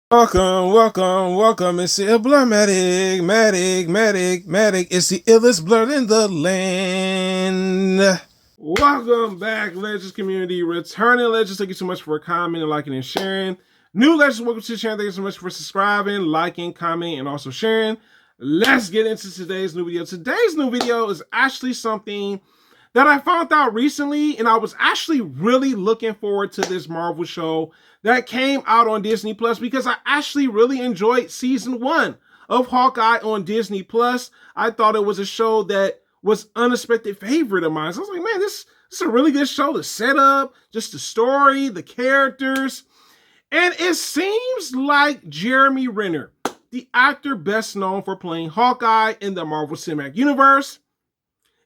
Welcome. It's the Blur Medic. It's the illest blur in the land. Welcome back, Legends community. Returning Legends, thank you so much for commenting, liking, and sharing. New Legends, welcome to the channel. Thank you so much for subscribing, liking, commenting, and also sharing. Let's get into today's new video. Today's new video is actually something that I found out recently, and I was actually really looking forward to this Marvel show that came out on Disney Plus because I actually really enjoyed season 1 of Hawkeye on Disney Plus. I thought it was a show that was unexpected favorite of mine. So I was like, man, this is a really good show. The setup, just the story, the characters. And it seems like Jeremy Renner, the actor best known for playing Hawkeye in the Marvel Cinematic Universe,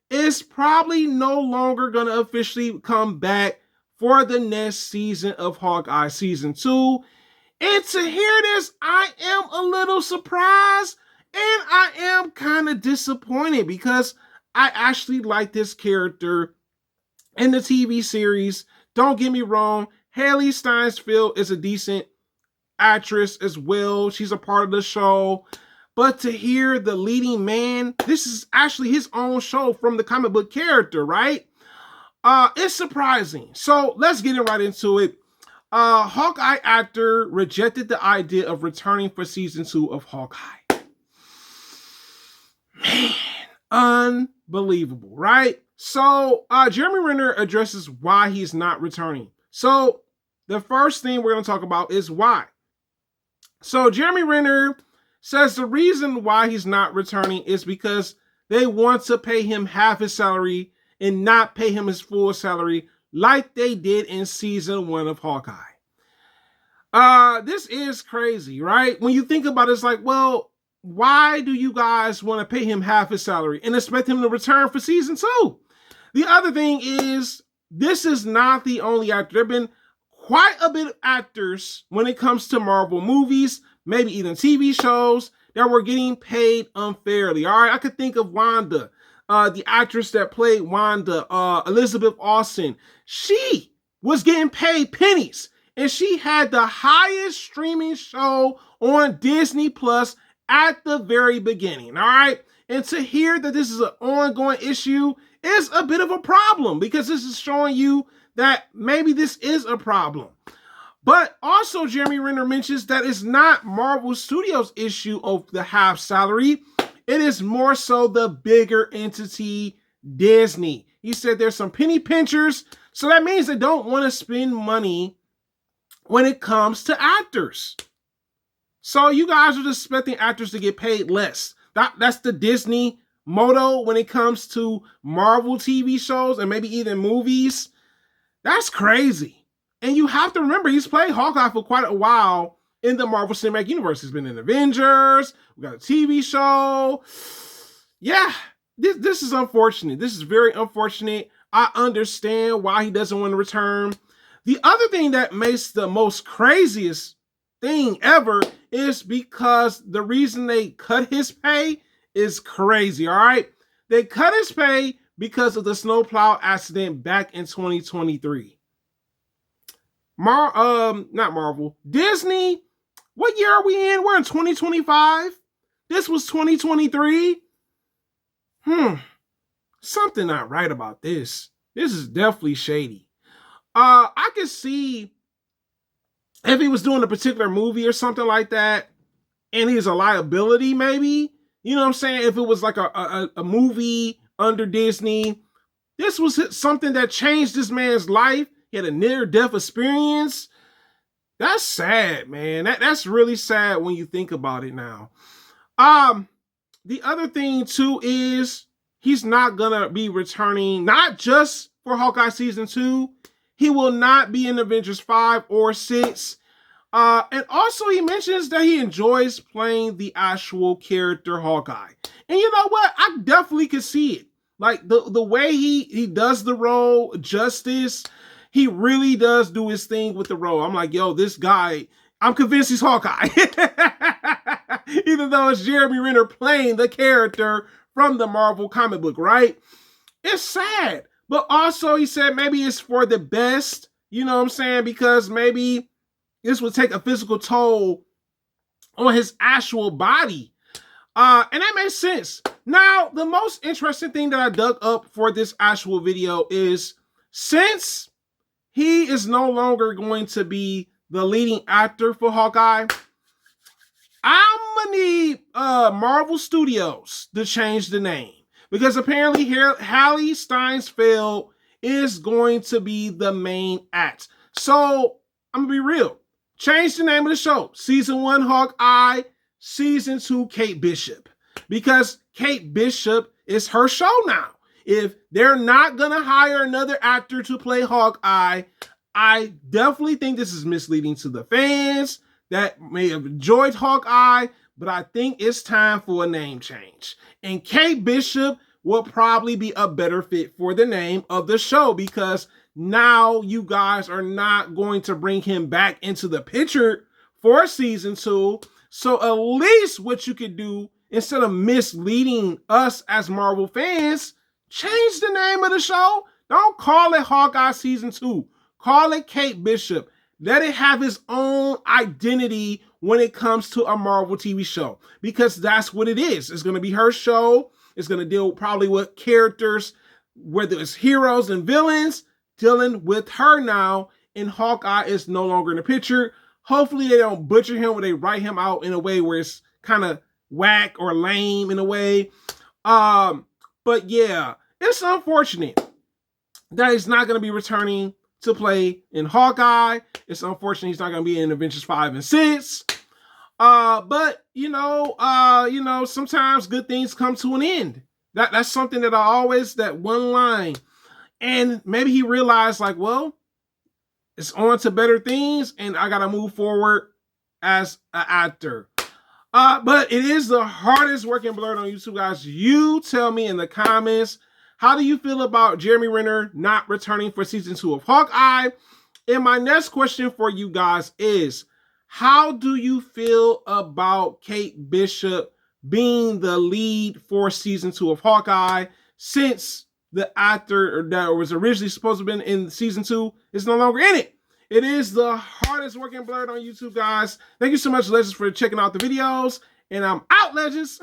is probably no longer going to officially come back for the next season of Hawkeye season 2. And to hear this, I am a little surprised and I am kind of disappointed because I actually like this character in the TV series. Don't get me wrong, Haley Steinfeld is a decent actress as well. She's a part of the show. But to hear the leading man, this is actually his own show from the comic book character, right? It's surprising. So let's get right into it. Hawkeye actor rejected the idea of returning for season 2 of Hawkeye. Man, unbelievable, right? So Jeremy Renner addresses why he's not returning. So the first thing we're going to talk about is why. So Jeremy Renner says the reason why he's not returning is because they want to pay him half his salary and not pay him his full salary like they did in season 1 of Hawkeye. This is crazy, right? When you think about it, it's like, well, why do you guys want to pay him half his salary and expect him to return for season 2? The other thing is, this is not the only actor. There have been quite a bit of actors when it comes to Marvel movies, maybe even TV shows, that were getting paid unfairly. All right, I could think of Wanda, the actress that played Wanda, Elizabeth Olsen. She was getting paid pennies, and she had the highest streaming show on Disney Plus at the very beginning. All right, and to hear that this is an ongoing issue is a bit of a problem because this is showing you that maybe this is a problem. But also, Jeremy Renner mentions that it's not Marvel Studios' issue of the half salary. It is more so the bigger entity, Disney. He said there's some penny pinchers, so that means they don't want to spend money when it comes to actors. So you guys are just expecting actors to get paid less. That's the Disney motto when it comes to Marvel TV shows and maybe even movies. That's crazy. And you have to remember, he's played Hawkeye for quite a while in the Marvel Cinematic Universe. He's been in Avengers. We got a TV show. Yeah, this is unfortunate. This is very unfortunate. I understand why he doesn't want to return. The other thing that makes the most craziest thing ever is because the reason they cut his pay is crazy, all right? They cut his pay because of the snowplow accident back in 2023. Not Marvel. Disney, what year are we in? We're in 2025. This was 2023. Something not right about this. This is definitely shady. I could see if he was doing a particular movie or something like that, and he's a liability, maybe. You know what I'm saying? If it was like a movie under Disney, this was something that changed this man's life. He had a near-death experience. That's sad, man. That's really sad when you think about it now. The other thing, too, is he's not going to be returning, not just for Hawkeye Season 2. He will not be in Avengers 5 or 6. And also, he mentions that he enjoys playing the actual character Hawkeye. And you know what? I definitely could see it. Like, the way he does the role, justice, he really does do his thing with the role. I'm like, yo, this guy, I'm convinced he's Hawkeye. Even though it's Jeremy Renner playing the character from the Marvel comic book, right? It's sad. But also, he said maybe it's for the best, you know what I'm saying? Because maybe this would take a physical toll on his actual body. And that makes sense. Now, the most interesting thing that I dug up for this actual video is, since he is no longer going to be the leading actor for Hawkeye, I'm gonna need Marvel Studios to change the name, because apparently Hallie Steinfeld is going to be the main act. So I'm gonna be real. Change the name of the show. Season 1 Hawkeye, Season 2 Kate Bishop, because Kate Bishop is her show now. If they're not gonna hire another actor to play Hawkeye, I definitely think this is misleading to the fans that may have enjoyed Hawkeye, but I think it's time for a name change. And Kate Bishop will probably be a better fit for the name of the show, because now you guys are not going to bring him back into the picture for season 2. So at least what you could do, instead of misleading us as Marvel fans, change the name of the show. Don't call it Hawkeye Season 2. Call it Kate Bishop. Let it have its own identity when it comes to a Marvel TV show, because that's what it is. It's going to be her show. It's going to deal probably with characters, whether it's heroes and villains, dealing with her now, and Hawkeye is no longer in the picture. Hopefully they don't butcher him, or they write him out in a way where it's kind of whack or lame in a way. But yeah, it's unfortunate that he's not going to be returning to play in Hawkeye. It's unfortunate he's not going to be in Avengers 5 and 6. But you know, sometimes good things come to an end. That's something that that one line. And maybe he realized, like, well, it's on to better things, and I got to move forward as an actor. But it is the hardest working blurred on YouTube, guys. You tell me in the comments, how do you feel about Jeremy Renner not returning for season 2 of Hawkeye? And my next question for you guys is, how do you feel about Kate Bishop being the lead for season 2 of Hawkeye, since the actor that was originally supposed to have been in season 2 is no longer in it? It is the hardest working blurred on YouTube, guys. Thank you so much, Legends, for checking out the videos. And I'm out, Legends.